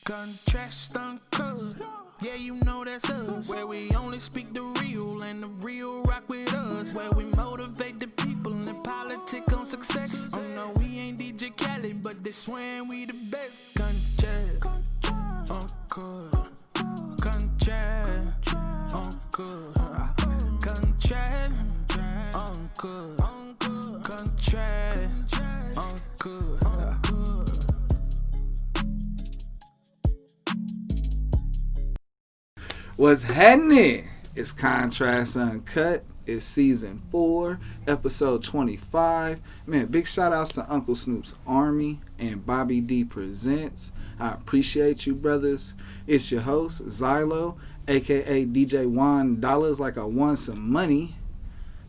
Contrast Uncut, yeah, you know that's us. Where we only speak the real and the real rock with us. Where we motivate the people and politic on success. Oh no, we ain't DJ Khaled, but they swearing we the best. Contrast Uncut, contrast Uncut, contrast Uncut, contrast Uncut. What's happening? It's Contrast Uncut. It's season 4, episode 25. Man, big shout outs to Uncle Snoops Army and Bobby D Presents. I appreciate you, brothers. It's your host, Zylo, aka DJ Juan Dollars, like I won some money.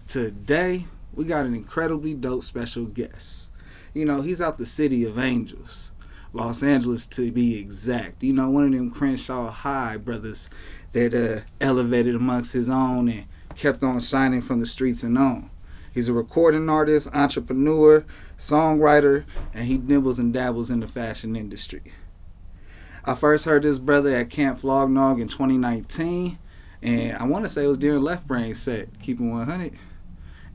Today, we got an incredibly dope special guest. You know, he's out the city of angels, Los Angeles to be exact. You know, one of them Crenshaw High brothers that elevated amongst his own and kept on shining from the streets and on. He's a recording artist, entrepreneur, songwriter, and he nibbles and dabbles in the fashion industry. I first heard this brother at Camp Flognog in 2019, and I want to say it was during Left Brain set, Keeping 100.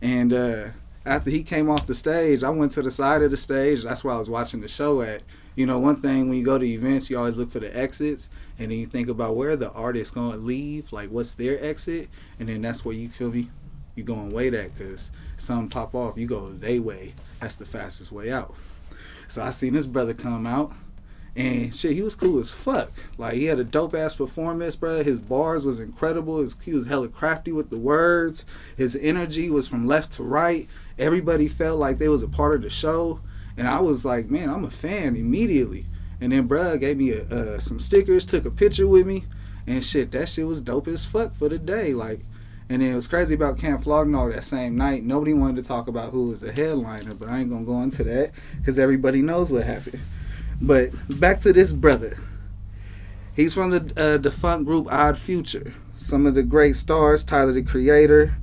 And after he came off the stage, I went to the side of the stage. That's where I was watching the show at. You know, one thing when you go to events, you always look for the exits, and then you think about where the artist's going to leave, like what's their exit, and then that's where you feel me, you going way that, because something pop off, you go they way. That's the fastest way out. So I seen this brother come out, and shit, he was cool as fuck. Like, he had a dope-ass performance, bro. His bars was incredible. He was hella crafty with the words. His energy was from left to right. Everybody felt like they was a part of the show. And I was like, man, I'm a fan immediately. And then bruh gave me some stickers, took a picture with me, and shit, that shit was dope as fuck for the day. Like, and then it was crazy about Camp Flognog that same night. Nobody wanted to talk about who was the headliner, but I ain't gonna go into that because everybody knows what happened. But back to this brother. He's from the defunct group Odd Future. Some of the great stars: Tyler the Creator,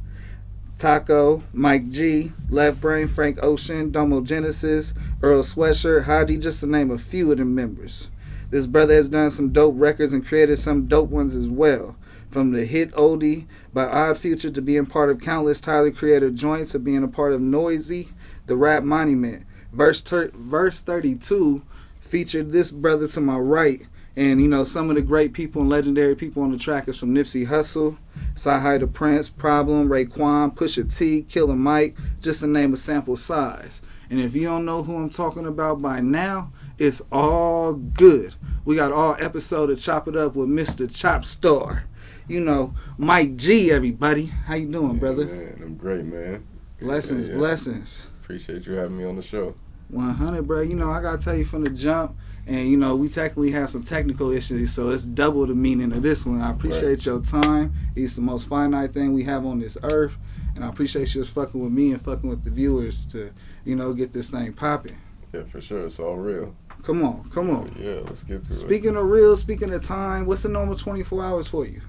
Taco, Mike G, Left Brain, Frank Ocean, Domo Genesis, Earl Sweatshirt, Hadi, just to name a few of the members. This brother has done some dope records and created some dope ones as well. From the hit Oldie by Odd Future to being part of countless Tyler Creator joints to being a part of Noisy, The Rap Monument. Verse 32 featured this brother to my right. And, you know, some of the great people and legendary people on the track is from Nipsey Hussle, Sahai the Prince, Problem, Raekwon, Pusha T, Killer Mike, just to name a sample size. And if you don't know who I'm talking about by now, it's all good. We got all episode of Chop It Up with Mr. Chop Star. You know, Mike G, everybody. How you doing, brother? Man, I'm great, man. Blessings, blessings. Appreciate you having me on the show. 100, bro. You know, I got to tell you from the jump, and, you know, we technically have some technical issues, so it's double the meaning of this one. I appreciate your time. It's the most finite thing we have on this earth, and I appreciate you just fucking with me and fucking with the viewers to, you know, get this thing popping. Yeah, for sure. It's all real. Come on. Yeah, let's get to it. Speaking of real, speaking of time, what's the normal 24 hours for you?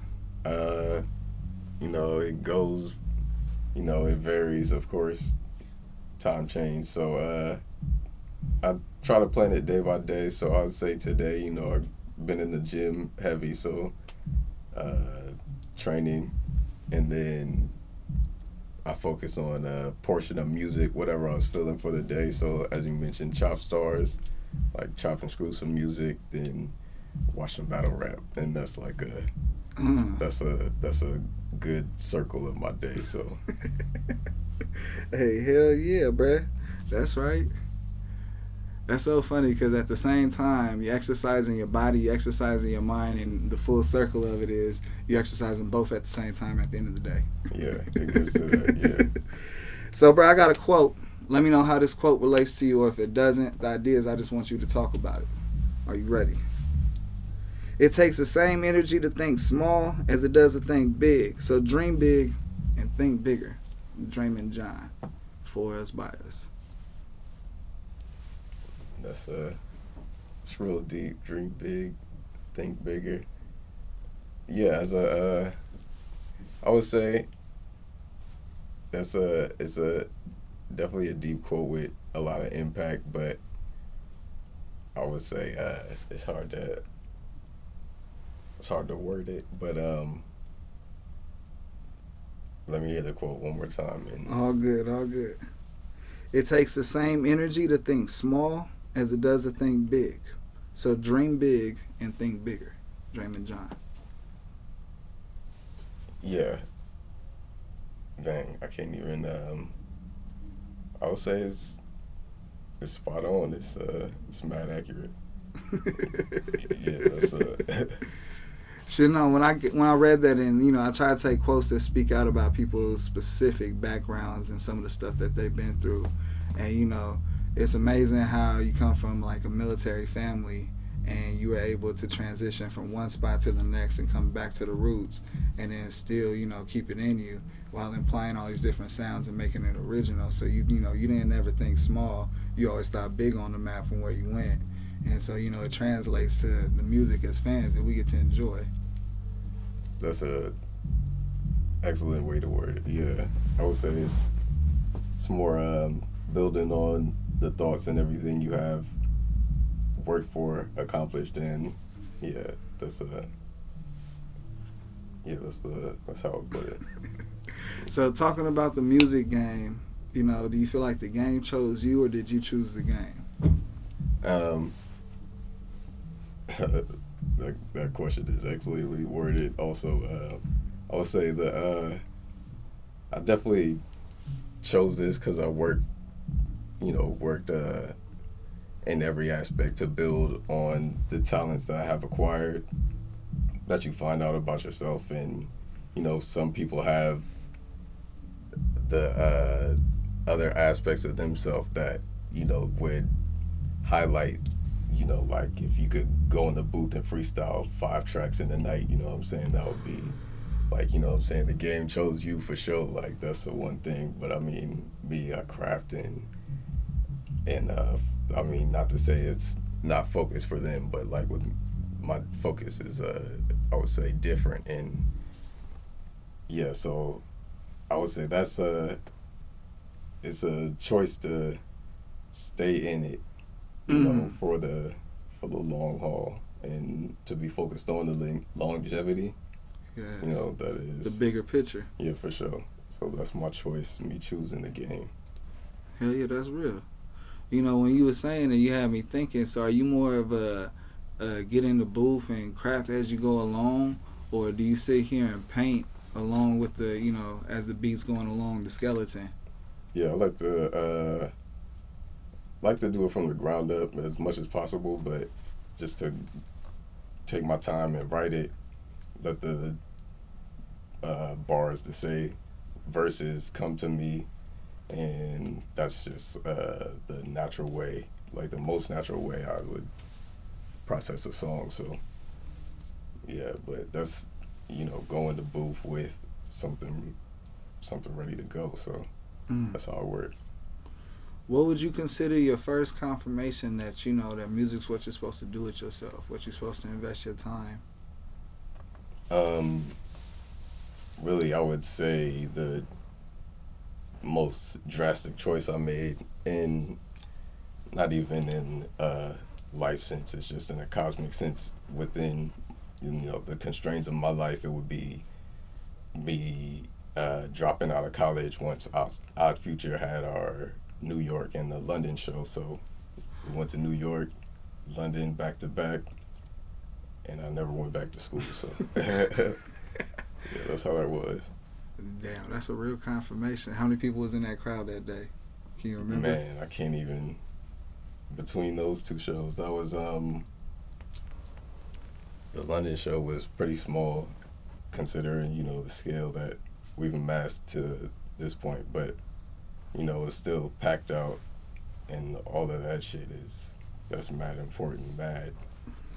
You know, it goes, you know, it varies, of course. Time change. So, I try to plan it day by day. So I'd say today, you know, I've been in the gym heavy, so training, and then I focus on a portion of music, whatever I was feeling for the day. So as you mentioned, chop stars, like chop and screw some music, then watch some battle rap, and that's like that's a good circle of my day. So hey, hell yeah, bruh. That's right. That's so funny because at the same time, you're exercising your body, you're exercising your mind, and the full circle of it is you're exercising both at the same time at the end of the day. Yeah, it gets to that, yeah. So, bro, I got a quote. Let me know how this quote relates to you, or if it doesn't. The idea is I just want you to talk about it. Are you ready? It takes the same energy to think small as it does to think big. So dream big and think bigger. Dreaming John. For us, by us. It's real deep. Dream big, think bigger. Yeah, I would say it's definitely a deep quote with a lot of impact, but I would say it's hard to it's hard to word it, but let me hear the quote one more time. And All good, all good. It takes the same energy to think small as it does to think big. So dream big and think bigger. Draymond John. yeah, dang, I can't even. I would say it's spot on. It's mad accurate. Yeah, that's Shit, no. When I read that, and I try to take quotes that speak out about people's specific backgrounds and some of the stuff that they've been through, and it's amazing how you come from like a military family, and you were able to transition from one spot to the next and come back to the roots, and then still keep it in you while implying all these different sounds and making it original. So you didn't ever think small. You always thought big on the map from where you went, and so it translates to the music as fans that we get to enjoy. That's a excellent way to word it. Yeah, I would say it's more building on the thoughts and everything you have worked for, accomplished, and that's how I put it. So talking about the music game, do you feel like the game chose you, or did you choose the game? That question is excellently worded. Also, I would say that I definitely chose this because I worked in every aspect to build on the talents that I have acquired, that you find out about yourself. And some people have the other aspects of themselves that would highlight, like if you could go in the booth and freestyle 5 tracks in a night, what I'm saying, that would be like, what I'm saying, the game chose you for sure. Like, that's the one thing. But I mean, me, I craft and I mean, not to say it's not focused for them, but like with my focus is I would say different. And yeah, so I would say it's a choice to stay in it, for the long haul, and to be focused on the longevity. Yes. That is The bigger picture. Yeah, for sure. So that's my choice, me choosing the game. Hell yeah, that's real. When you were saying it, you had me thinking, so are you more of a get in the booth and craft as you go along, or do you sit here and paint along with the, as the beat's going along, the skeleton? Yeah, I like to do it from the ground up as much as possible, but just to take my time and write it, let the bars to say verses come to me, and that's just the natural way, like the most natural way I would process a song. So yeah, but that's go in the booth with something ready to go. So that's how it works. What would you consider your first confirmation that that music's what you're supposed to do with yourself, what you're supposed to invest your time? Really, I would say the most drastic choice I made, in not even in life sense, it's just in a cosmic sense within the constraints of my life. It would be me dropping out of college once Odd Future had our New York and the London show. So we went to New York, London back to back, and I never went back to school. So yeah, that's how that was. Damn, that's a real confirmation. How many people was in that crowd that day? Can you remember? Man, I can't even. Between those two shows, that was the London show was pretty small, considering the scale that we've amassed to this point. But it's still packed out, and all of that shit that's mad important, mad.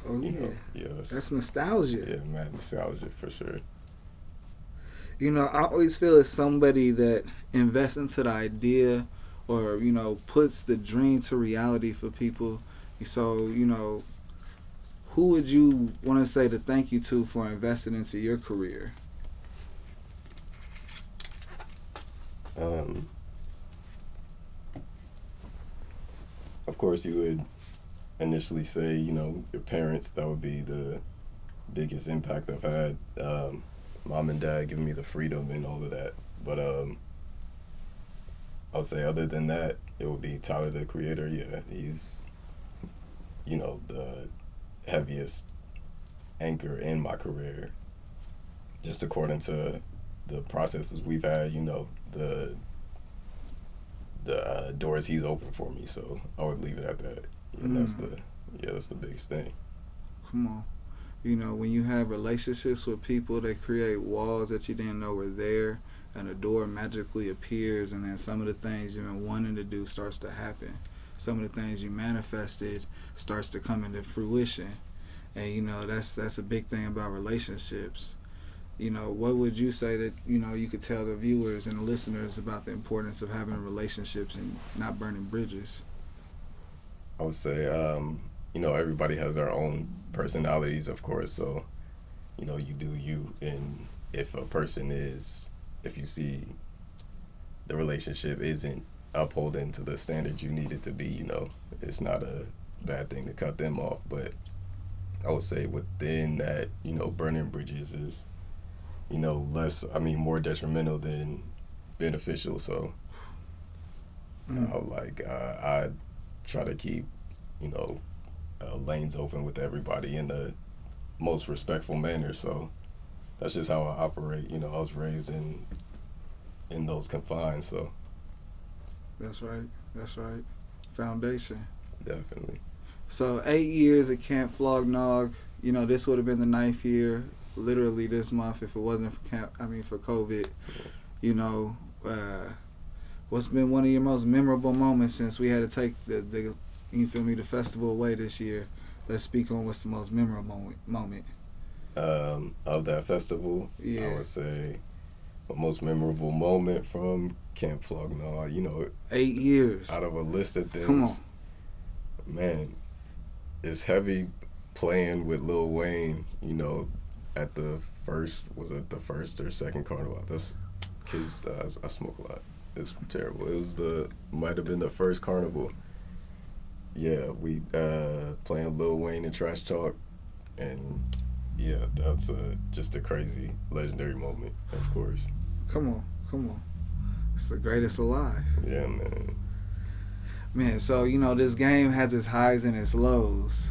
Oh yeah, yeah, that's nostalgia. Yeah, mad nostalgia for sure. I always feel as somebody that invests into the idea, or puts the dream to reality for people. So who would you want to say to thank you to for investing into your career? Of course, you would initially say, your parents. That would be biggest impact I've had. Mom and dad giving me the freedom and all of that. But I would say other than that, it would be Tyler, the Creator. Yeah, he's, the heaviest anchor in my career, just according to the processes we've had, the doors he's opened for me. So I would leave it at that. And that's the biggest thing. Come on. When you have relationships with people, they create walls that you didn't know were there, and a door magically appears, and then some of the things you've been wanting to do starts to happen. Some of the things you manifested starts to come into fruition. And, that's a big thing about relationships. What would you say that, you could tell the viewers and the listeners about the importance of having relationships and not burning bridges? I would say, everybody has their own personalities, of course. So, you do you. And if you see the relationship isn't upholding to the standards you need it to be, it's not a bad thing to cut them off. But I would say within that, burning bridges is, more detrimental than beneficial. So, I try to keep, lanes open with everybody in the most respectful manner. So that's just how I operate. I was raised in those confines. So that's right. Foundation. Definitely. So 8 years at Camp Flog Nog. This would have been the 9th year, literally this month, if it wasn't for COVID. What's been one of your most memorable moments since we had to take the festival away this year? Let's speak on what's the most memorable moment. Of that festival, yeah. I would say the most memorable moment from Camp Flog Nog, 8 years. Out of a list of things. Come on. Man, it's heavy playing with Lil Wayne, at the first or second carnival? That's kids, I smoke a lot. It's terrible. It might have been the first carnival. Yeah, we playing Lil Wayne and Trash Talk, and yeah, that's just a crazy, legendary moment, of course. Come on. It's the greatest alive. Yeah, man. Man, so, this game has its highs and its lows.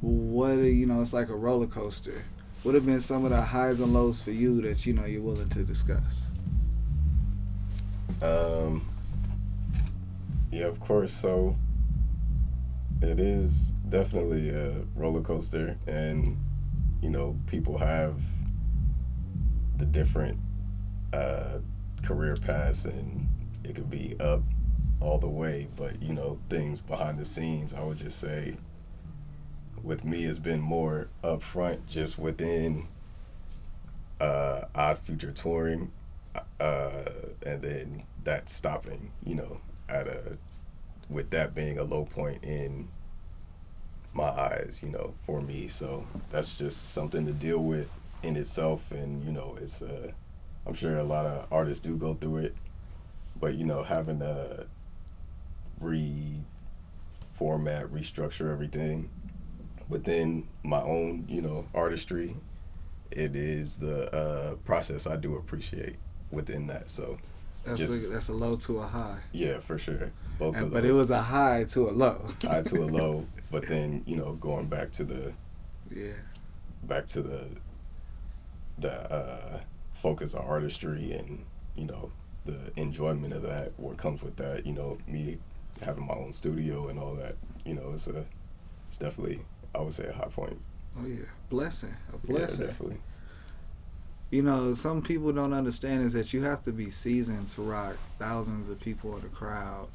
It's like a roller coaster. What have been some of the highs and lows for you that, you're willing to discuss? Yeah, of course. So it is definitely a roller coaster, and people have the different career paths, and it could be up all the way, but things behind the scenes, I would just say with me it's been more upfront, just within Odd Future touring, and then that stopping, with that being a low point in my eyes, for me. So that's just something to deal with in itself, and it's I'm sure a lot of artists do go through it, but having to reformat, restructure everything within my own artistry, it is the process I do appreciate within that. So that's a low to a high. Yeah, for sure. Both of those. But it was a high to a low. High to a low, but then going back to the focus on artistry and the enjoyment of that, what comes with that, me having my own studio and all that, it's definitely, I would say, a high point. Oh yeah, a blessing. Yeah, definitely. Some people don't understand is that you have to be seasoned to rock thousands of people in the crowd.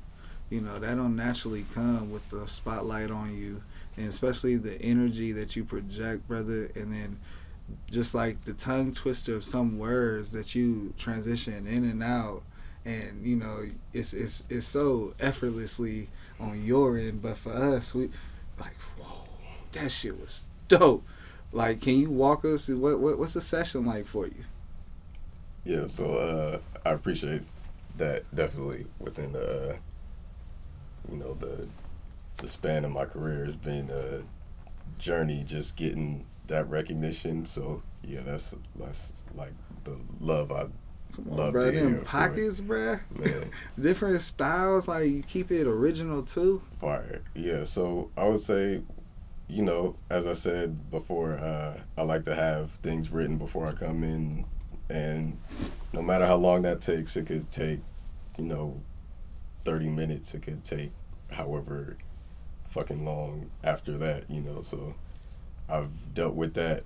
That don't naturally come with the spotlight on you, and especially the energy that you project, brother, and then just like the tongue twister of some words that you transition in and out, and it's so effortlessly on your end, but for us, we like, whoa, that shit was dope. Like, can you walk us through what's a session like for you? Yeah, so I appreciate that. Definitely within the the span of my career has been a journey, just getting that recognition. So yeah, that's like the love I Come on, love bro. to Them hear. pockets, bro. Man, Different styles. Like you keep it original too. fire. Yeah. So I would say, you know, as I said before, I like to have things written before I come in, and no matter how long that takes, it could take, you know, 30 minutes. It could take however fucking long after that, you know. So I've dealt with that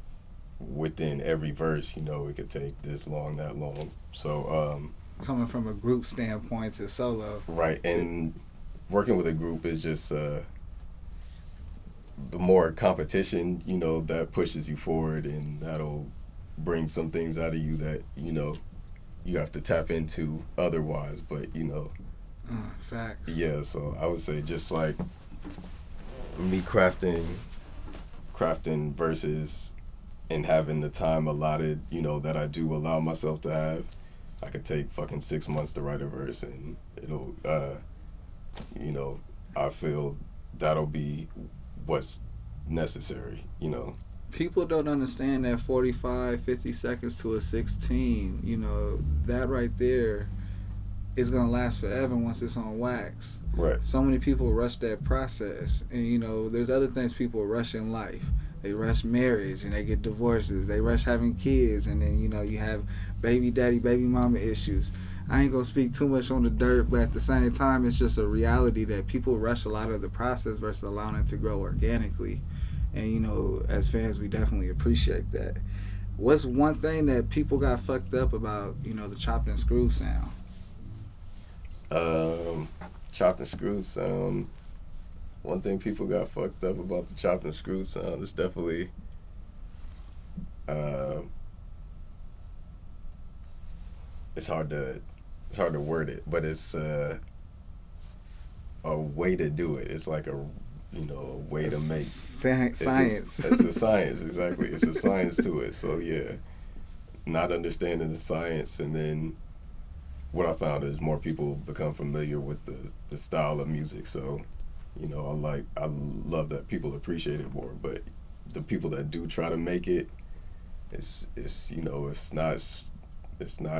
within every verse, you know. It could take this long, that long. So Coming from a group standpoint to solo. right, and working with a group is just the more competition, you know, that pushes you forward, and that'll bring some things out of you that, you know, you have to tap into otherwise. But, you know, Facts. yeah, so I would say just like me crafting verses and having the time allotted, you know, that I do allow myself to have. I could take fucking 6 months to write a verse, and it'll, you know, I feel that'll be what's necessary, you know. People don't understand that 45, 50 seconds to a 16, you know, that right there is going to last forever once it's on wax. Right. So many people rush that process. And, you know, there's other things people rush in life. They rush marriage and they get divorces. They rush having kids, and then, you know, you have baby daddy, baby mama issues. I ain't going to speak too much on the dirt, but at the same time, it's just a reality that people rush a lot of the process versus allowing it to grow organically. And, you know, as fans, we definitely appreciate that. What's one thing that people got fucked up about, you know, the chopped and screwed sound? Chopped and screwed sound. One thing people got fucked up about the chopped and screwed sound is definitely it's hard to word it, but it's a way to do it. It's like a way to make science. It's a science, exactly. It's a science to it. So yeah, not understanding the science, and then what I found is more people become familiar with the style of music. So, you know, I love that people appreciate it more. But the people that do try to make it, it's you know, it's not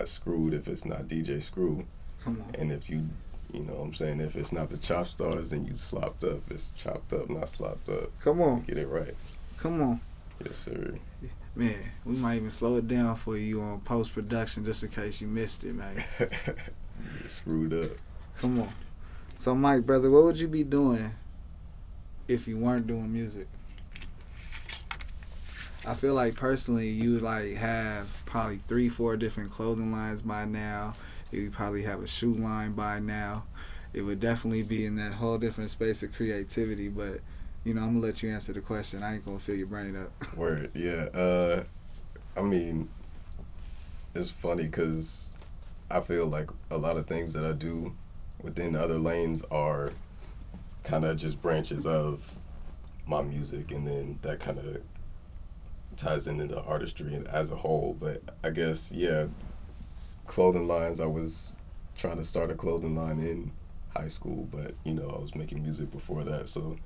screwed if it's not DJ Screw. Come on. And if you know what I'm saying, if it's not the Chop Stars, then you slopped up. It's chopped up, not slopped up. Come on. Get it right. Come on. Yes, sir. Man, we might even slow it down for you on post-production just in case you missed it, man. Get screwed up. Come on. So, Mike, brother, what would you be doing if you weren't doing music? I feel like, personally, you, like, have probably 3-4 different clothing lines by now. You probably have a shoe line by now. It would definitely be in that whole different space of creativity, but, you know, I'm going to let you answer the question. I ain't going to fill your brain up. Word, yeah. I mean, it's funny because I feel like a lot of things that I do within other lanes are kind of just branches of my music, and then that kind of ties into the artistry as a whole. But I guess, yeah, clothing lines, I was trying to start a clothing line in high school, but, you know, I was making music before that, so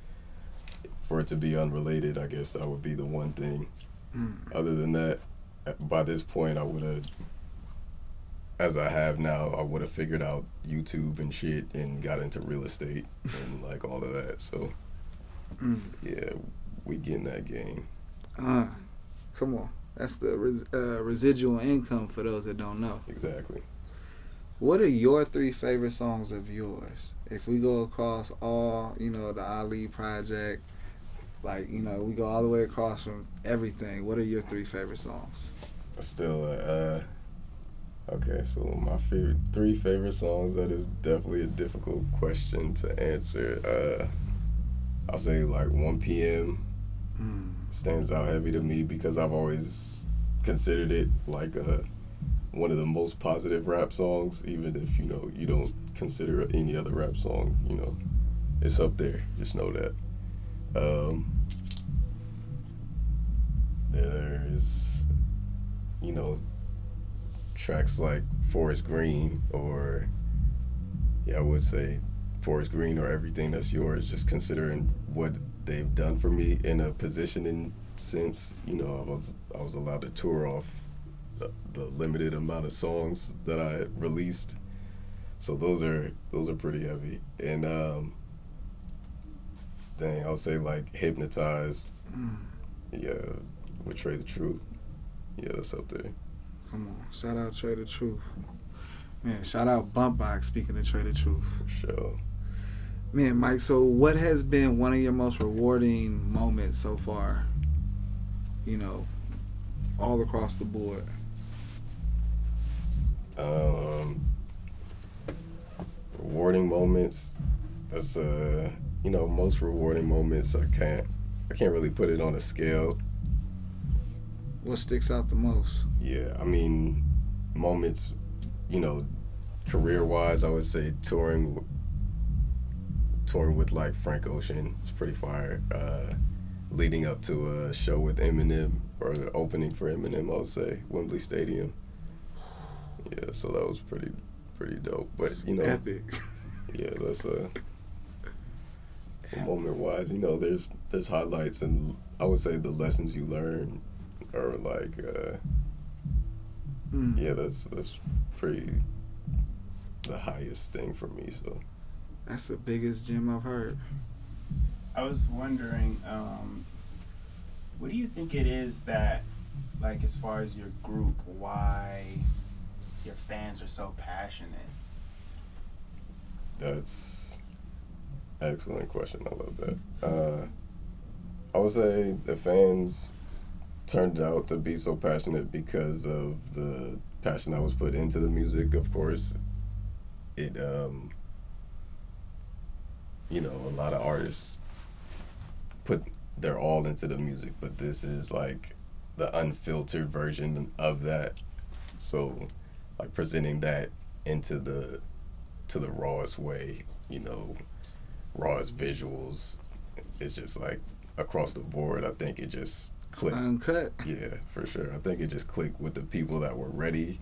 for it to be unrelated, I guess that would be the one thing. Other than that, by this point, I would have, as I have now, I would have figured out YouTube and shit and got into real estate and like all of that. So yeah, we get in that game. Come on. That's the residual income for those that don't know. Exactly. What are your 3 favorite songs of yours? If we go across all, you know, the Ali project, like, you know, we go all the way across from everything. What are your 3 favorite songs? Still, okay, so my 3 favorite songs, that is definitely a difficult question to answer. I'll say like 1 p.m. stands out heavy to me because I've always considered it like one of the most positive rap songs, even if, you know, you don't consider any other rap song, you know, it's up there. Just know that. There's, you know, tracks like Forest Green, or I would say Forest Green or Everything That's Yours, just considering what they've done for me in a positioning since, you know, I was allowed to tour off the limited amount of songs that I released. So those are pretty heavy. And dang, I would say like Hypnotized. Yeah, with Trey the Truth. Yeah, that's up there. Come on, shout out Trey the Truth. Man, shout out Bump Box, speaking of Trey the Truth. For sure. Man, Mike, so what has been one of your most rewarding moments so far? You know, all across the board. Rewarding moments. That's you know, most rewarding moments. I can't really put it on a scale. What sticks out the most? Yeah, I mean, moments. You know, career-wise, I would say touring with like Frank Ocean. It's pretty fire. Leading up to a show with Eminem, or the opening for Eminem, I would say Wembley Stadium. Yeah, so that was pretty dope. But you know, epic. Yeah, that's moment-wise. You know, there's highlights, and I would say the lessons you learn are like, yeah, that's pretty the highest thing for me. So that's the biggest gem I've heard. I was wondering, what do you think it is that, like, as far as your group, why your fans are so passionate? That's excellent question. I love that. I would say the fans turned out to be so passionate because of the passion I was put into the music. Of course, it, you know, a lot of artists put their all into the music, but this is like the unfiltered version of that. So, like, presenting that into the rawest way, you know, rawest visuals. It's just like across the board. I think it just clicked. Uncut. Yeah, for sure. I think it just clicked with the people that were ready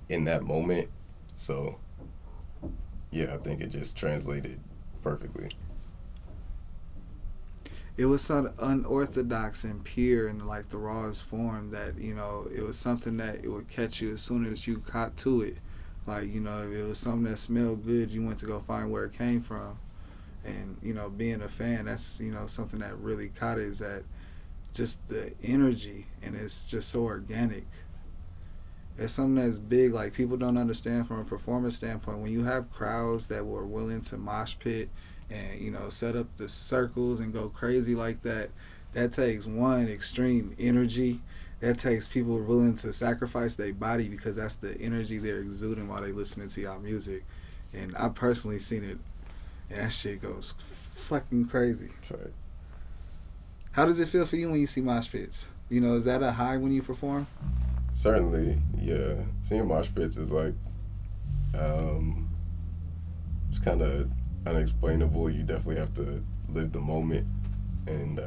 in that moment. So, yeah, I think it just translated perfectly. It was so unorthodox and pure in like the rawest form that, you know, it was something that it would catch you as soon as you caught to it. Like, you know, if it was something that smelled good, you went to go find where it came from. And, you know, being a fan, that's, you know, something that really caught it, is that just the energy, and it's just so organic. It's something that's big, like, people don't understand from a performance standpoint. When you have crowds that were willing to mosh pit and, you know, set up the circles and go crazy like that, that takes, one, extreme energy. That takes people willing to sacrifice their body, because that's the energy they're exuding while they listening to y'all music. And I've personally seen it, and that shit goes fucking crazy. Sorry. How does it feel for you when you see mosh pits? You know, is that a high when you perform? Certainly, yeah. Seeing mosh pits is like, it's kind of unexplainable. You definitely have to live the moment, and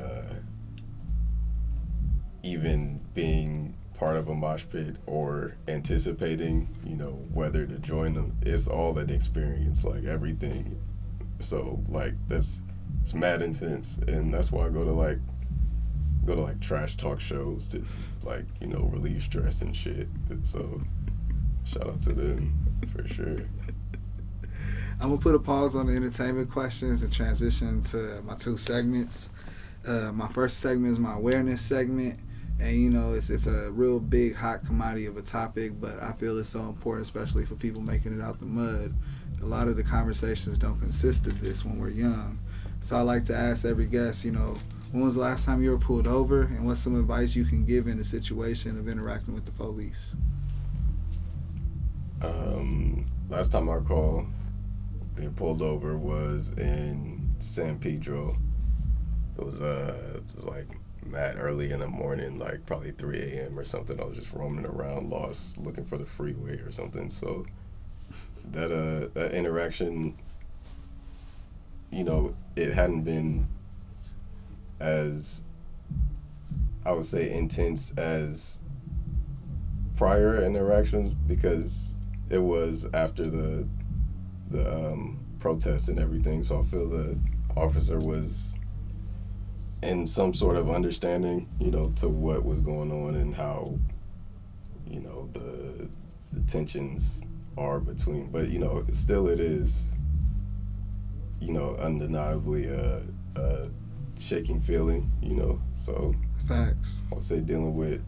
even being part of a mosh pit or anticipating, you know, whether to join them, it's all an experience, like everything. So like it's mad intense, and that's why I go to like trash talk shows to, like, you know, relieve stress and shit. So shout out to them for sure. I'm gonna put a pause on the entertainment questions and transition to my two segments. My first segment is my awareness segment, and you know, it's a real big hot commodity of a topic, but I feel it's so important, especially for people making it out the mud. A lot of the conversations don't consist of this when we're young. So I like to ask every guest, you know, when was the last time you were pulled over, and what's some advice you can give in a situation of interacting with the police? Last time I recall being pulled over was in San Pedro. It was like mad early in the morning, like probably 3 a.m. or something. I was just roaming around, lost, looking for the freeway or something. So that interaction, you know, it hadn't been as, I would say, intense as prior interactions, because it was after the protest and everything. So I feel the officer was and some sort of understanding, to what was going on and how, the tensions are between. But still, it is, undeniably a shaking feeling. So Facts. I would say dealing with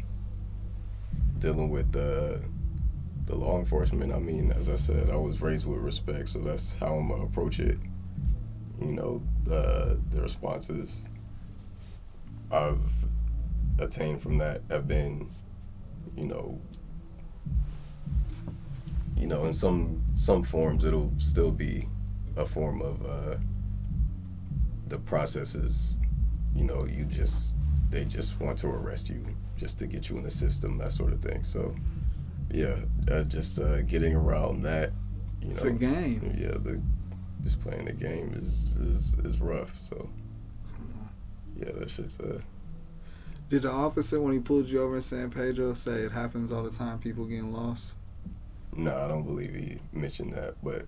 the law enforcement. I mean, as I said, I was raised with respect, so that's how I'm gonna approach it. The responses I've attained from that have been, in some forms it'll still be a form of the process is, they just want to arrest you just to get you in the system, that sort of thing. So yeah, just getting around that, It's a game. Yeah, just playing the game is rough. So yeah, that shit's Did the officer, when he pulled you over in San Pedro, say it happens all the time, people getting lost? No, I don't believe he mentioned that, but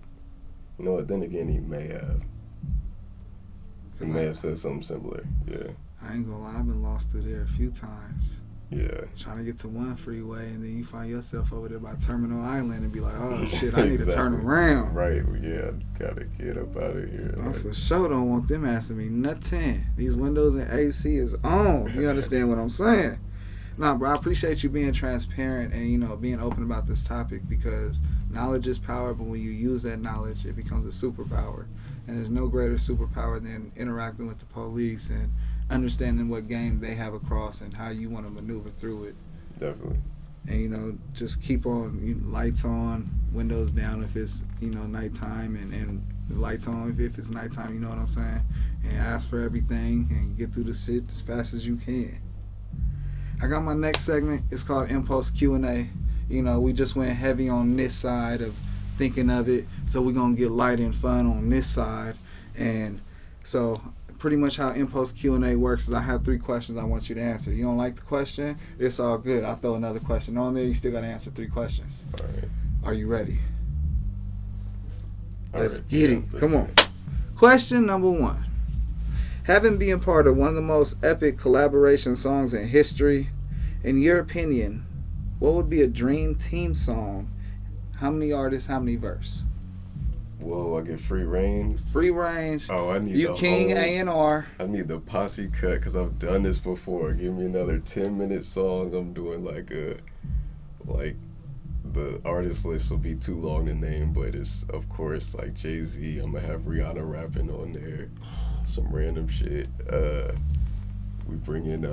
you know what, then again, he may have. He may have said something similar, yeah. I ain't gonna lie, I've been lost through there a few times. Yeah. Trying to get to one freeway, and then you find yourself over there by Terminal Island and be like, oh shit, I need to turn around. Right, yeah, gotta get up out of here. I for sure don't want them asking me nothing. These windows and AC is on. You understand what I'm saying? Nah, bro, I appreciate you being transparent and, being open about this topic, because knowledge is power, but when you use that knowledge, it becomes a superpower. And there's no greater superpower than interacting with the police and understanding what game they have across and how you want to maneuver through it. Definitely. And, just keep on lights on, windows down if it's, nighttime, and lights on if it's nighttime, you know what I'm saying? And ask for everything and get through the shit as fast as you can. I got my next segment. It's called Impulse Q&A. We just went heavy on this side of thinking of it, so we're going to get light and fun on this side. And so pretty much how Impulse Q&A works is I have 3 questions I want you to answer. You don't like the question? It's all good. I'll throw another question on there. You still got to answer 3 questions. All right. Are you ready? Let's right. get it. Come on. Question number 1. Having been part of one of the most epic collaboration songs in history, in your opinion, what would be a dream team song? How many artists, how many verse? Whoa, I get free reign. Free range. Oh, I need You king A&R. I need the posse cut because I've done this before. Give me another 10-minute song. I'm doing like the artist list will be too long to name, but it's of course like Jay-Z. I'm gonna have Rihanna rapping on there, some random shit. We bring in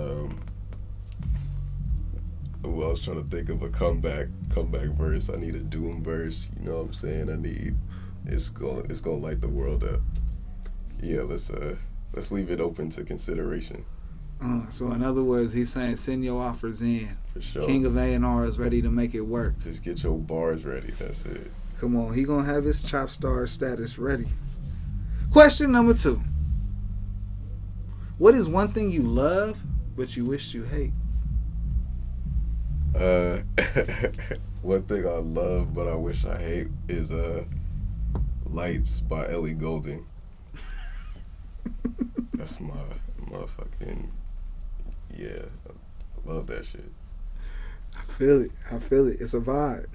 I was trying to think of a comeback verse. I need a doom verse. You know what I'm saying? It's gonna light the world up. Yeah, let's leave it open to consideration. So in other words, he's saying send your offers in. For sure. King of A&R is ready to make it work. Just get your bars ready. That's it. Come on, he gonna have his Chop Star status ready. Question number 2. What is one thing you love but you wish you hate? One thing I love but I wish I hate is Lights by Ellie Goulding. That's my motherfucking, yeah, I love that shit. I feel it. It's a vibe.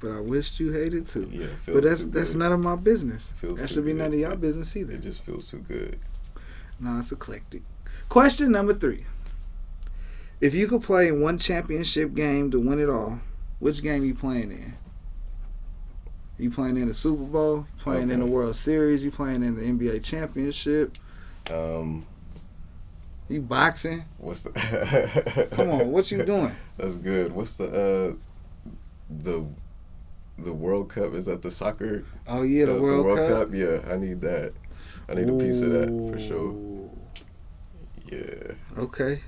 But I wished you hated too. Yeah, it but feels that's none of my business. Feels that too should be good. none of y'all business either. It just feels too good. No, it's eclectic. Question number 3. If you could play one championship game to win it all, which game you playing in? You playing in the Super Bowl? You playing in the World Series? You playing in the NBA championship? You boxing? What's the? Come on, what you doing? That's good. What's the World Cup? Is that the soccer? Oh yeah, the World Cup. Yeah, I need that. I need a piece of that for sure. Yeah. Okay.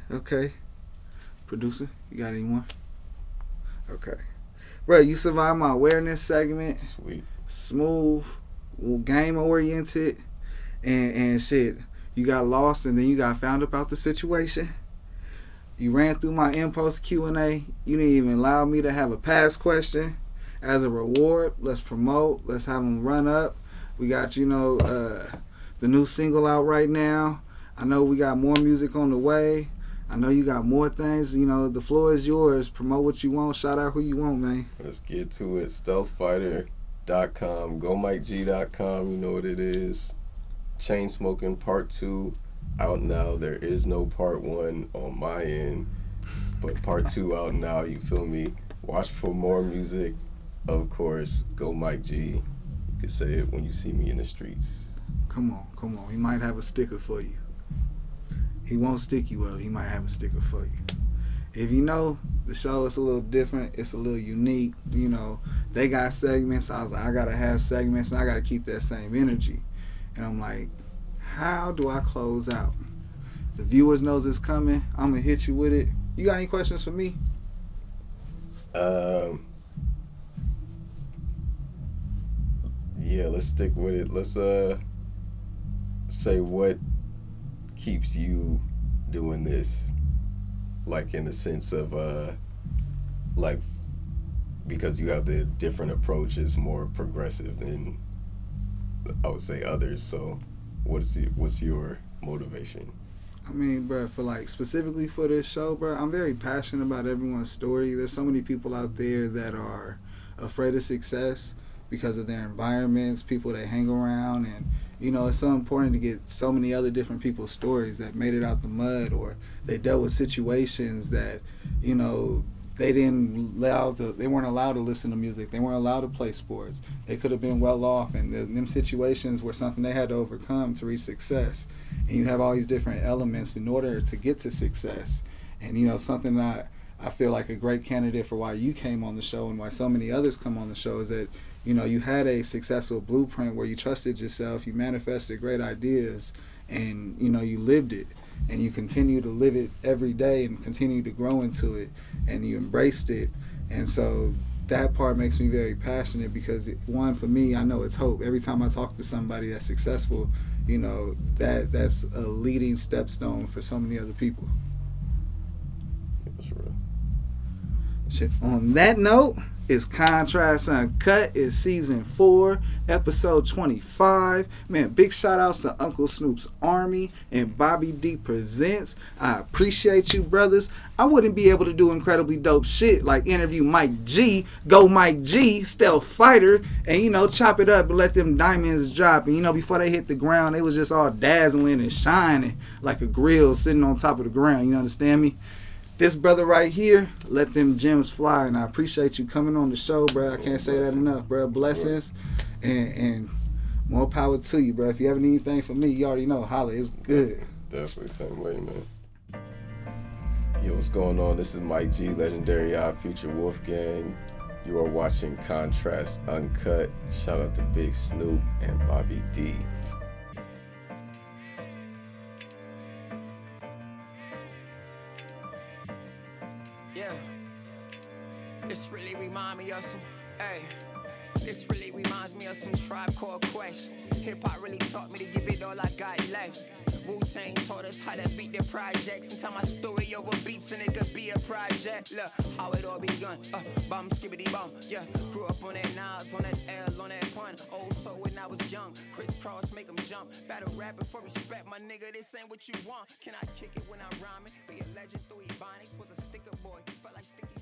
Producer, you got any more? Okay. Bro, you survived my awareness segment. Sweet. Smooth, game oriented, and shit. You got lost and then you got found about the situation. You ran through my Impulse Q&A. You didn't even allow me to have a pass question. As a reward, let's promote. Let's have them run up. We got, the new single out right now. I know we got more music on the way. I know you got more things. You know, the floor is yours. Promote what you want. Shout out who you want, man. Let's get to it. Stealthfighter.com, GoMikeG.com, you know what it is. Chainsmoking Part 2 out now. There is no Part 1 on my end, but Part 2 out now, you feel me? Watch for more music. Of course, Go Mike G. You can say it when you see me in the streets. Come on. He might have a sticker for you. He won't stick you up. He might have a sticker for you. If you know, the show is a little different. It's a little unique. You know, they got segments. I was like, I got to have segments, and I got to keep that same energy. And I'm like, how do I close out? The viewers knows it's coming. I'm going to hit you with it. You got any questions for me? Yeah, let's stick with it. Let's say what keeps you doing this, like in the sense of like, because you have the different approach, is more progressive than I would say others. So what's your motivation? I mean, bro, for like specifically for this show, bro, I'm very passionate about everyone's story. There's so many people out there that are afraid of success because of their environments, people they hang around, and you know, it's so important to get so many other different people's stories that made it out the mud, or they dealt with situations that, you know, they weren't allowed to listen to music, they weren't allowed to play sports, they could have been well off, and them situations were something they had to overcome to reach success. And you have all these different elements in order to get to success. And you know, something that I feel like a great candidate for why you came on the show and why so many others come on the show is that, you know, you had a successful blueprint where you trusted yourself, you manifested great ideas, and you know, you lived it, and you continue to live it every day and continue to grow into it, and you embraced it. And so that part makes me very passionate because, one, for me, I know it's hope. Every time I talk to somebody that's successful, you know, that's a leading stepstone for so many other people. That's real. Shit. On that note, it's Contrast Uncut. It's season 4, episode 25. Man, big shout outs to Uncle Snoop's Army and Bobby D Presents. I appreciate you, brothers. I wouldn't be able to do incredibly dope shit like interview Mike G, Go Mike G, Stealth Fighter, and you know, chop it up and let them diamonds drop. And you know, before they hit the ground, they was just all dazzling and shining like a grill sitting on top of the ground. You understand me? This brother right here, let them gems fly, and I appreciate you coming on the show, bro. I can't say that enough, bro. Blessings, and more power to you, bro. If you ever need anything from me, you already know. Holla, it's good. Definitely, same way, man. Yo, what's going on? This is Mike G, Legendary Odd Future Wolfgang. You are watching Contrast Uncut. Shout out to Big Snoop and Bobby D. Yeah, this really reminds me of some, this really reminds me of some Tribe Called Quest. Hip-hop really taught me to give it all I got left. Wu-Tang taught us how to beat their projects and tell my story over beats and it could be a project. Look, how it all begun, bum, skibbity bum, yeah. Grew up on that Nas, on that L, on that pun. Old soul when I was young, crisscross, make them jump. Battle rapping for respect, my nigga, this ain't what you want. Can I kick it when I'm rhyming? Be a legend through Ebonics, was a sticker boy, felt like sticky